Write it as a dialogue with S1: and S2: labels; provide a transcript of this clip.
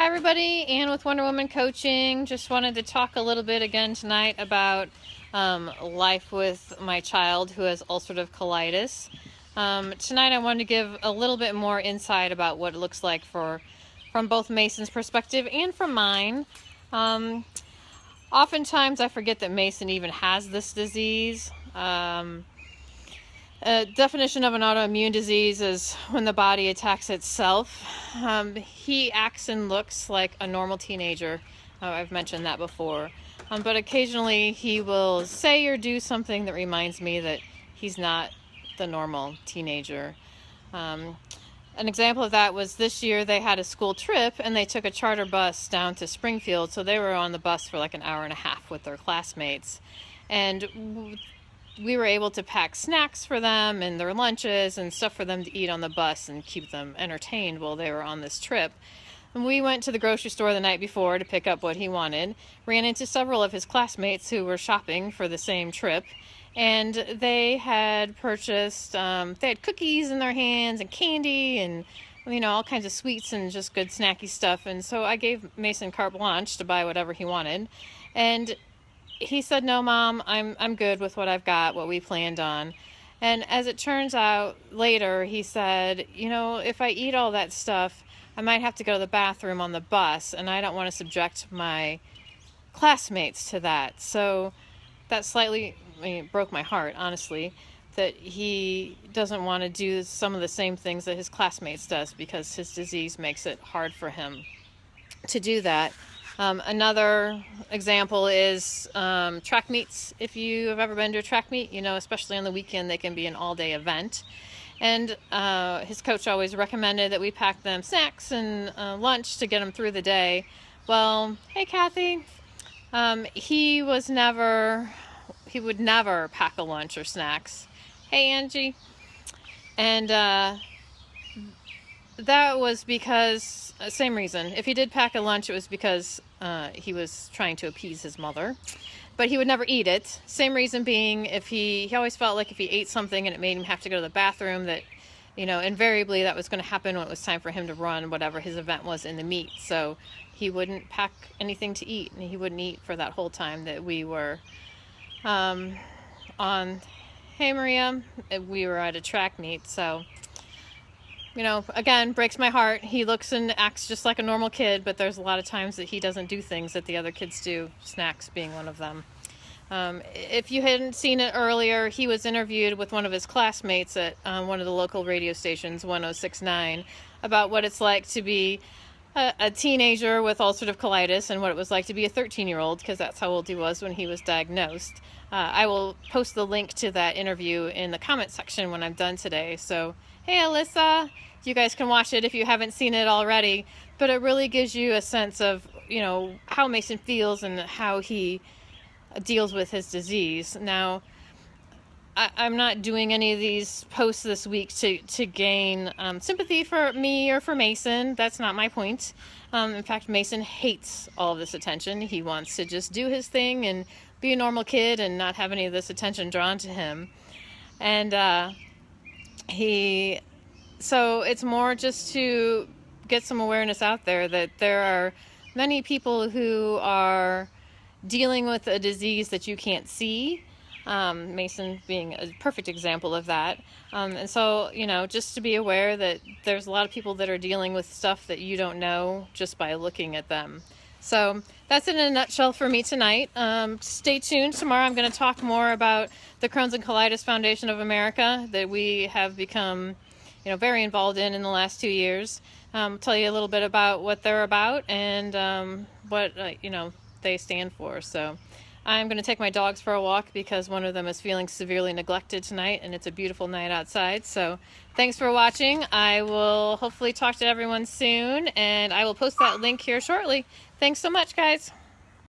S1: Hi everybody, Ann with Wonder Woman Coaching. Just wanted to talk a little bit again tonight about life with my child who has ulcerative colitis. Tonight I wanted to give a little bit more insight about what it looks like from both Mason's perspective and from mine. Oftentimes I forget that Mason even has this disease. A definition of an autoimmune disease is when the body attacks itself. He acts and looks like a normal teenager. I've mentioned that before. But occasionally he will say or do something that reminds me that he's not the normal teenager. An example of that was this year they had a school trip and they took a charter bus down to Springfield. So they were on the bus for like an hour and a half with their classmates. And we were able to pack snacks for them and their lunches and stuff for them to eat on the bus and keep them entertained while they were on this trip. And we went to the grocery store the night before to pick up what he wanted, ran into several of his classmates who were shopping for the same trip, and they had purchased, they had cookies in their hands and candy and all kinds of sweets and just good snacky stuff. And so I gave Mason carte blanche to buy whatever he wanted. And he said, "No, Mom, I'm good with what I've got, what we planned on." And as it turns out later, he said, if I eat all that stuff, I might have to go to the bathroom on the bus, and I don't want to subject my classmates to that. So that slightly broke my heart, honestly, that he doesn't want to do some of the same things that his classmates does because his disease makes it hard for him to do that. Another example is track meets. If you have ever been to a track meet, especially on the weekend, they can be an all-day event. And his coach always recommended that we pack them snacks and lunch to get them through the day. Well, hey, Kathy, he would never pack a lunch or snacks. Hey, Angie. And that was because, same reason. If he did pack a lunch, it was because he was trying to appease his mother. But he would never eat it. Same reason being, if he always felt like if he ate something and it made him have to go to the bathroom, that, invariably that was going to happen when it was time for him to run whatever his event was in the meet. So he wouldn't pack anything to eat, and he wouldn't eat for that whole time that we were on. Hey, Maria, we were at a track meet, so... again, breaks my heart. He looks and acts just like a normal kid, but there's a lot of times that he doesn't do things that the other kids do, snacks being one of them. If you hadn't seen it earlier, he was interviewed with one of his classmates at one of the local radio stations, 106.9, about what it's like to be a teenager with ulcerative colitis and what it was like to be a 13-year-old, because that's how old he was when he was diagnosed. I will post the link to that interview in the comment section when I'm done today. So, hey, Alyssa, you guys can watch it if you haven't seen it already. But it really gives you a sense of, how Mason feels and how he deals with his disease. Now, I'm not doing any of these posts this week to gain sympathy for me or for Mason. That's not my point. In fact, Mason hates all of this attention. He wants to just do his thing and be a normal kid and not have any of this attention drawn to him. And so it's more just to get some awareness out there that there are many people who are dealing with a disease that you can't see. Mason being a perfect example of that. And so, just to be aware that there's a lot of people that are dealing with stuff that you don't know just by looking at them. So that's in a nutshell for me tonight. Stay tuned. Tomorrow I'm going to talk more about the Crohn's and Colitis Foundation of America that we have become, very involved in the last 2 years. Tell you a little bit about what they're about and what, they stand for. So I'm going to take my dogs for a walk because one of them is feeling severely neglected tonight, and it's a beautiful night outside. So thanks for watching. I will hopefully talk to everyone soon, and I will post that link here shortly. Thanks so much, guys.